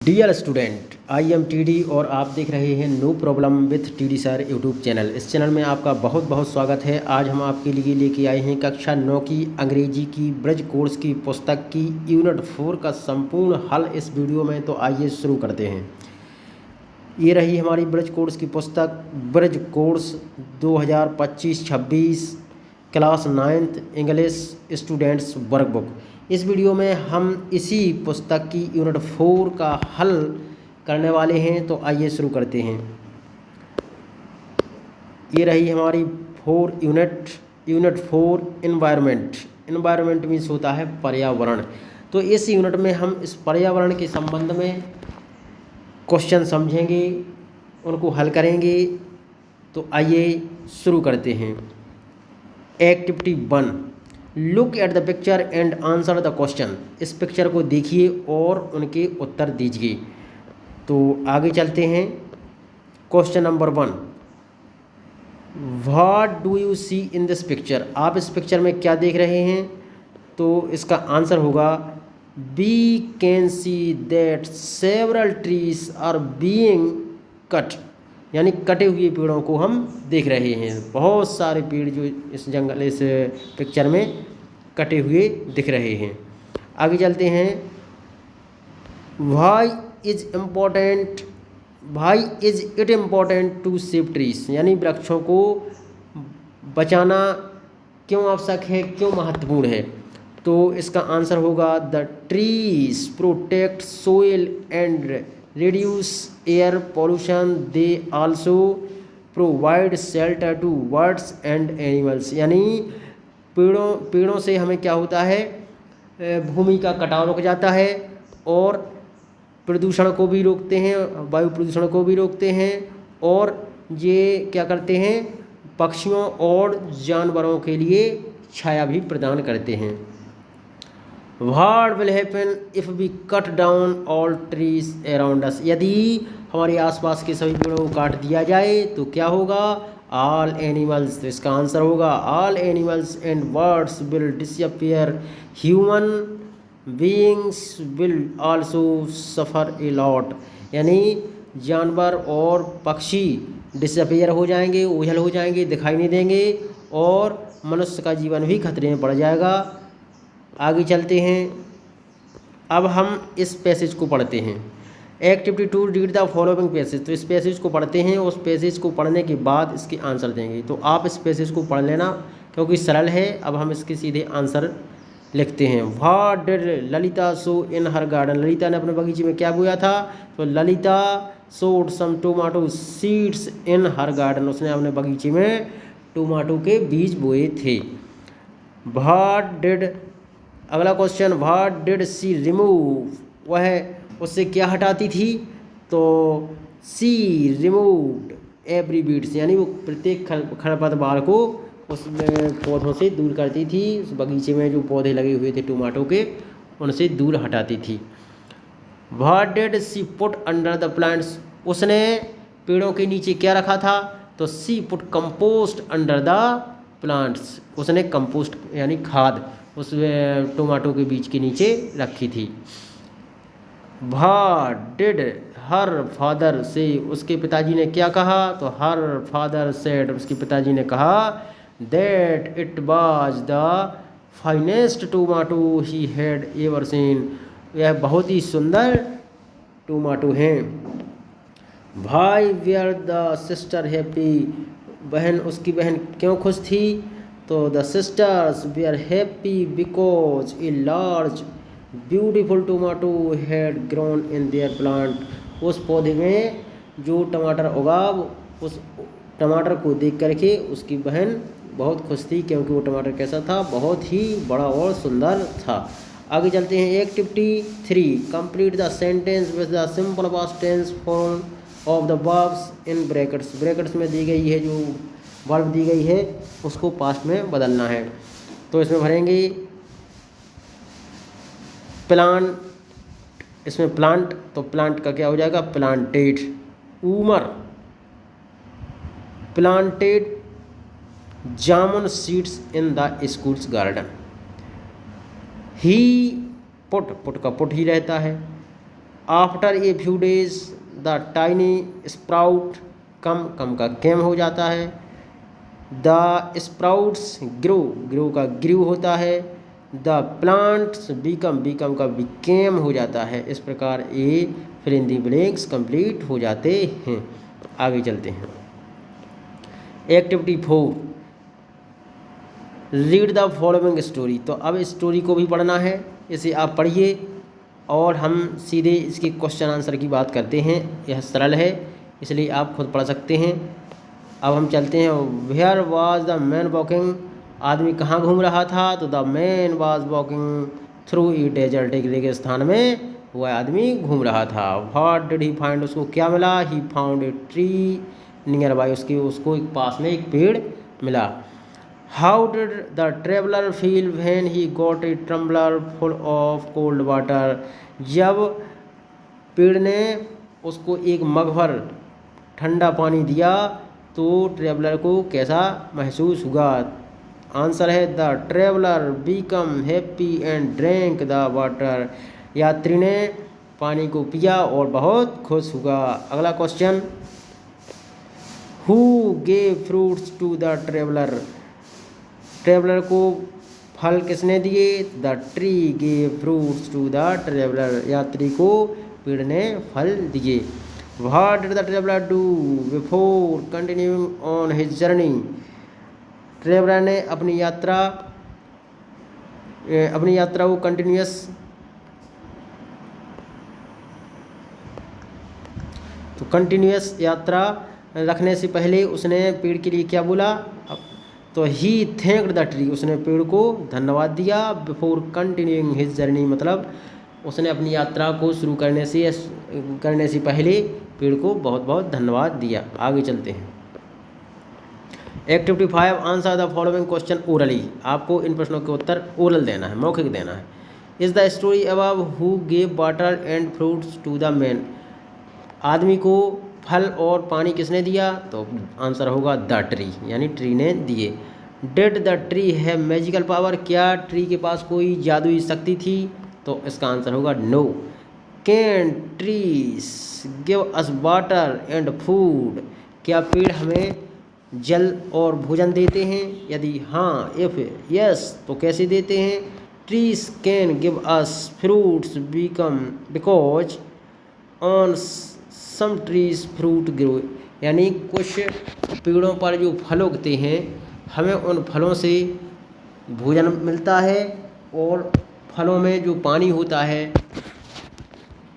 Dear student, I am TD और आप देख रहे हैं no problem with TD sir YouTube channel. इस चैनल में आपका बहुत बहुत स्वागत है। आज हम आपके लिए लेके आए हैं कक्षा 9 की अंग्रेजी की ब्रज कोर्स की पुस्तक की यूनिट 4 का संपूर्ण हल इस वीडियो में। तो आइए शुरू करते हैं। ये रही हमारी ब्रज कोर्स की पुस्तक, Braj course 2025-26 class 9th English students workbook. इस वीडियो में हम इसी पुस्तक की यूनिट 4 का हल करने वाले हैं। तो आइए शुरू करते हैं। ये रही हमारी यूनिट 4 इन्वायरमेंट मीन्स होता है पर्यावरण। तो इस यूनिट में हम इस पर्यावरण के संबंध में क्वेश्चन समझेंगे, उनको हल करेंगे। तो आइए शुरू करते हैं। Activity 1, look at the picture and answer the question. इस पिक्चर को देखिए और उनके उत्तर दीजिए। तो आगे चलते हैं। Question number 1, what do you see in this picture. आप इस पिक्चर में क्या देख रहे हैं? तो इसका आंसर होगा we can see that several trees are being cut, यानी कटे हुए पेड़ों को हम देख रहे हैं। बहुत सारे पेड़ जो इस पिक्चर में कटे हुए दिख रहे हैं। आगे चलते हैं। Why is it important to save trees, यानी वृक्षों को बचाना क्यों आवश्यक है, क्यों महत्वपूर्ण है? तो इसका आंसर होगा the trees protect soil and reduce air pollution, they also provide shelter to birds and animals। यानी पेड़ों से हमें क्या होता है, भूमि का कटाव रुक जाता है और प्रदूषण को भी रोकते हैं, वायु प्रदूषण को भी रोकते हैं। और ये क्या करते हैं, पक्षियों और जानवरों के लिए छाया भी प्रदान करते हैं। What will happen if we cut down all trees around us? यदि हमारे आसपास के सभी पेड़ों को काट दिया जाए तो क्या होगा? All animals, तो इसका आंसर होगा all animals and birds will disappear, human beings will also suffer a lot। यानी जानवर और पक्षी डिसअपियर हो जाएंगे, ओझल हो जाएंगे, दिखाई नहीं देंगे और मनुष्य का जीवन भी खतरे में पड़ जाएगा। आगे चलते हैं। अब हम इस पैसेज को पढ़ते हैं। Activity 2, read the following passage. तो इस पैसेज को पढ़ते हैं, उस पैसेज को पढ़ने के बाद इसके आंसर देंगे। तो आप इस पैसेज को पढ़ लेना क्योंकि सरल है। अब हम इसके सीधे आंसर लिखते हैं। What did Lalita so in her garden. Lalita ने अपने बगीचे में क्या बोया था? तो Lalita sowed some tomato seeds in her garden. उसने अपने बगीचे में टोमेटो के बीज बोए थे। व्हाट डिड, अगला question, what did she remove, वह उससे क्या हटाती थी? तो सी रिमूव्ड एवरी बीड्स, यानी वो प्रत्येक खरपतवार को उसमें पौधों से दूर करती थी। उस बगीचे में जो पौधे लगे हुए थे टोमेटो के, उनसे दूर हटाती थी। What did she put under the plants, उसने पेड़ों के नीचे क्या रखा था? तो she put compost under the plants, उसने कंपोस्ट यानी खाद उस टोमेटो के बीज के नीचे रखी थी। व्हाट डिड हर फादर से, उसके पिताजी ने क्या कहा? तो हर फादर सेड, उसके पिताजी ने कहा that it was the finest tomato he had ever seen, यह बहुत ही सुंदर टोमेटो हैं। भाई वेयर द सिस्टर हैप्पी, उसकी बहन क्यों खुश थी? तो the sisters were happy because a large beautiful tomato had grown in their plant. उस पौधे में जो टमाटर उगा, उस टमाटर को देख करके उसकी बहन बहुत खुश थी क्योंकि वो टमाटर कैसा था? बहुत ही बड़ा और सुंदर था। आगे चलते हैं। Activity 3, complete the sentence with the simple past tense form of the verbs in brackets. Brackets में दी गई है जो वर्ब दी गई है उसको पास्ट में बदलना है। तो इसमें भरेंगे प्लांट, इसमें प्लांट, तो प्लांट का क्या हो जाएगा? Planted. Umar planted jamun seeds in the school's garden. He put का पुट ही रहता है। After a few days the tiny sprout, come का केम हो जाता है। द स्प्राउट्स ग्रो, ग्रो का ग्रू होता है। द प्लांट्स बिकम का बिकेम हो जाता है। इस प्रकार ये फिर इन दी ब्लैंक्स कंप्लीट हो जाते हैं। आगे चलते हैं। Activity 4, read the following story. तो अब स्टोरी को भी पढ़ना है, इसे आप पढ़िए और हम सीधे इसके क्वेश्चन आंसर की बात करते हैं। यह सरल है इसलिए आप खुद पढ़ सकते हैं। अब हम चलते हैं। Where was the man walking, आदमी कहाँ घूम रहा था? तो the man was walking through the desert, एक रेगिस्तान में वह आदमी घूम रहा था। व्हाट डिड ही फाइंड, उसको क्या मिला? He found a tree nearby, उसको एक पास में एक पेड़ मिला। How did the traveller feel when he got a tumbler full of cold water, जब पेड़ ने उसको एक मग भर ठंडा पानी दिया तो ट्रेवलर को कैसा महसूस हुआ? आंसर है the traveller become happy and drank the water, यात्री ने पानी को पिया और बहुत खुश हुआ। अगला question, who gave fruits to the traveller, traveller को फल किसने दिए? The tree gave fruits to the traveller, यात्री को पेड़ ने फल दिए। What did the traveller do before continuing on his journey, traveller ने अपनी यात्रा को कंटिन्यूअस यात्रा रखने से पहले उसने पेड़ के लिए क्या बोला? तो ही थैंक्ड द ट्री, उसने पेड़ को धन्यवाद दिया। बिफोर कंटिन्यूइंग हिज जर्नी, मतलब उसने अपनी यात्रा को शुरू करने से पहले पेड़ को बहुत बहुत धन्यवाद दिया। आगे चलते हैं। Activity 5, answer the following question orally, आपको इन प्रश्नों के उत्तर ओरल देना है, मौखिक देना है। Is the story above who gave water and fruits to the man, आदमी को फल और पानी किसने दिया? तो आंसर होगा द ट्री, यानी ट्री ने दिए। Did the tree have magical power, क्या ट्री के पास कोई जादुई शक्ति थी? तो इसका आंसर होगा no. Can trees give us water and food, क्या पेड़ हमें जल और भोजन देते हैं? यदि हाँ, इफ यस, तो कैसे देते हैं? Trees can give us fruits because on some trees fruit grow, यानी कुछ पेड़ों पर जो फल उगते हैं हमें उन फलों से भोजन मिलता है और फलों में जो पानी होता है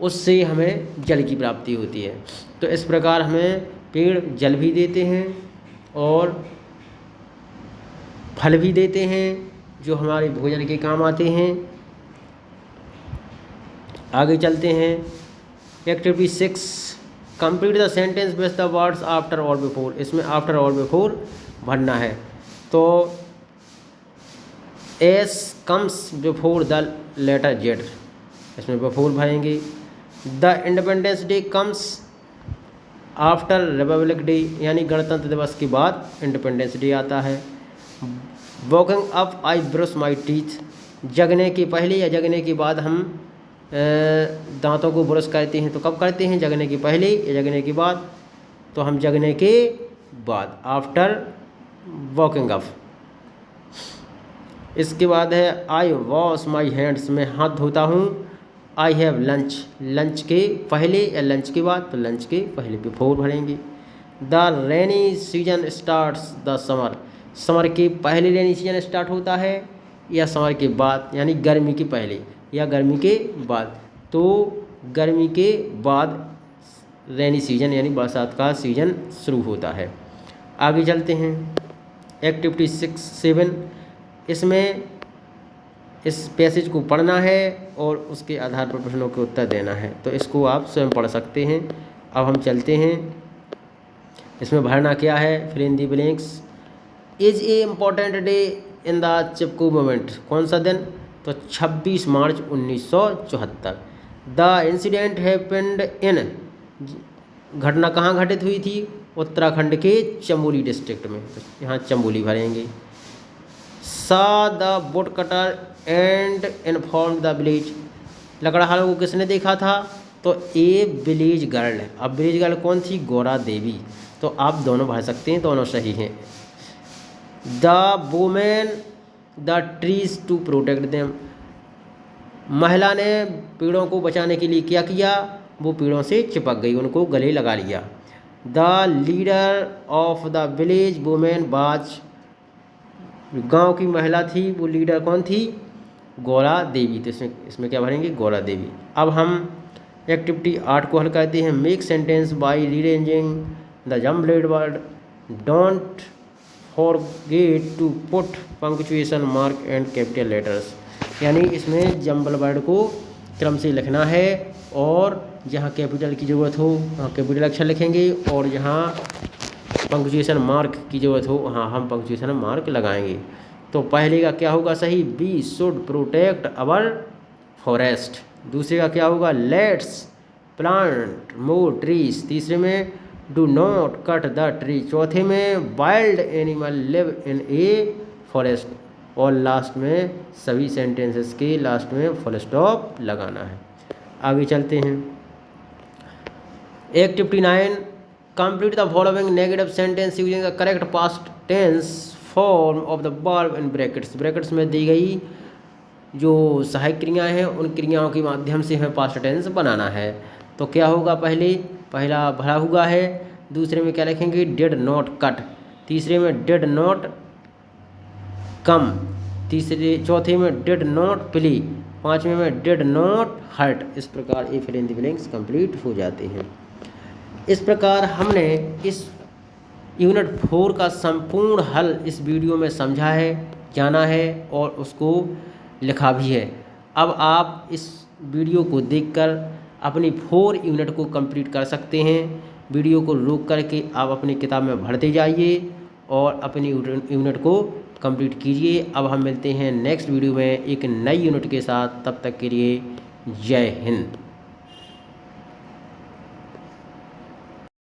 उससे हमें जल की प्राप्ति होती है। तो इस प्रकार हमें पेड़ जल भी देते हैं और फल भी देते हैं जो हमारे भोजन के काम आते हैं। आगे चलते हैं। Activity 6, complete the sentence with the words after और बिफोर, इसमें आफ्टर और बिफोर भरना है। तो S comes before the letter Z, इसमें बिफोर भरेंगे। The Independence Day comes after Republic Day, यानी गणतंत्र दिवस के बाद इंडिपेंडेंस डे आता है। Walking up I brush my teeth, जगने के पहले या जगने के बाद हम दांतों को ब्रश करते हैं। तो कब करते हैं? जगने के पहले या जगने के बाद? तो हम जगने के बाद, आफ्टर वॉकिंग अप। इसके बाद है आई वॉश माई हैंड्स, मैं हाथ धोता हूँ। आई हैव लंच, लंच के पहले या लंच के बाद? तो लंच के पहले, बिफोर भरेंगे। The rainy season starts the summer, summer के पहले रेनी सीजन स्टार्ट होता है या समर के बाद, यानी गर्मी के पहले या गर्मी के बाद? तो गर्मी के बाद रेनी सीजन यानी बरसात का सीजन शुरू होता है। आगे चलते हैं। एक्टिविटी 7, इसमें इस पैसेज को पढ़ना है और उसके आधार पर प्रश्नों के उत्तर देना है। तो इसको आप स्वयं पढ़ सकते हैं। अब हम चलते हैं। इसमें भरना क्या है? Fill in the blanks. Is a important day in the Chipko movement, कौन सा दिन? तो 26 March 1974। The incident happened in, घटना कहाँ घटित हुई थी? उत्तराखंड के चमोली डिस्ट्रिक्ट में, तो यहाँ चमोली भरेंगे। Saw the wood cutter and inform the village, लकड़हारों को किसने देखा था? तो ए विलेज गर्ल, अब विलेज गर्ल कौन थी? गौरा देवी। तो आप दोनों भर सकते हैं, दोनों सही हैं। The women the trees to protect them, महिला ने पेड़ों को बचाने के लिए क्या किया? वो पेड़ों से चिपक गई, उनको गले लगा लिया। The leader of the village women was, गांव की महिला थी वो लीडर कौन थी? गौरा देवी। तो इसमें क्या भरेंगे? गौरा देवी। अब हम एक्टिविटी 8 को हल करते हैं। Make sentence by rearranging the jumbled word, don't forget to put punctuation mark and capital letters, यानी इसमें जम्बल वर्ड को क्रम से लिखना है और जहाँ कैपिटल की ज़रूरत हो वहाँ कैपिटल अक्षर लिखेंगे और जहाँ पंक्चुएशन मार्क की ज़रूरत हो वहाँ हम पंक्चुएशन मार्क लगाएंगे। तो पहले का क्या होगा सही? We should protect our forest. दूसरे का क्या होगा? Let's plant more trees. तीसरे में do not cut the tree. चौथे में wild animal live in a forest. और लास्ट में सभी सेंटेंसेस के लास्ट में फुल स्टॉप लगाना है। आगे चलते हैं। Activity 9, complete the following negative sentence using the correct past tense form of the verb in brackets. Brackets में दी गई जो सहायक क्रियाएं हैं उन क्रियाओं के माध्यम से हमें पास्ट टेंस बनाना है। तो क्या होगा? पहला भरा हुआ है। दूसरे में क्या लिखेंगे? Did not cut. तीसरे में डिड नॉट कम। चौथे में डिड नॉट प्ले। पाँचवें में डिड नॉट हर्ट। इस प्रकार ए fill in the blanks complete हो जाते हैं। इस प्रकार हमने इस यूनिट 4 का संपूर्ण हल इस वीडियो में समझा है, जाना है और उसको लिखा भी है। अब आप इस वीडियो को देखकर अपनी 4 यूनिट को कंप्लीट कर सकते हैं। वीडियो को रोक करके आप अपनी किताब में भरते जाइए और अपनी यूनिट को कंप्लीट कीजिए। अब हम मिलते हैं नेक्स्ट वीडियो में एक नई यूनिट के साथ। तब तक के लिए जय हिंद।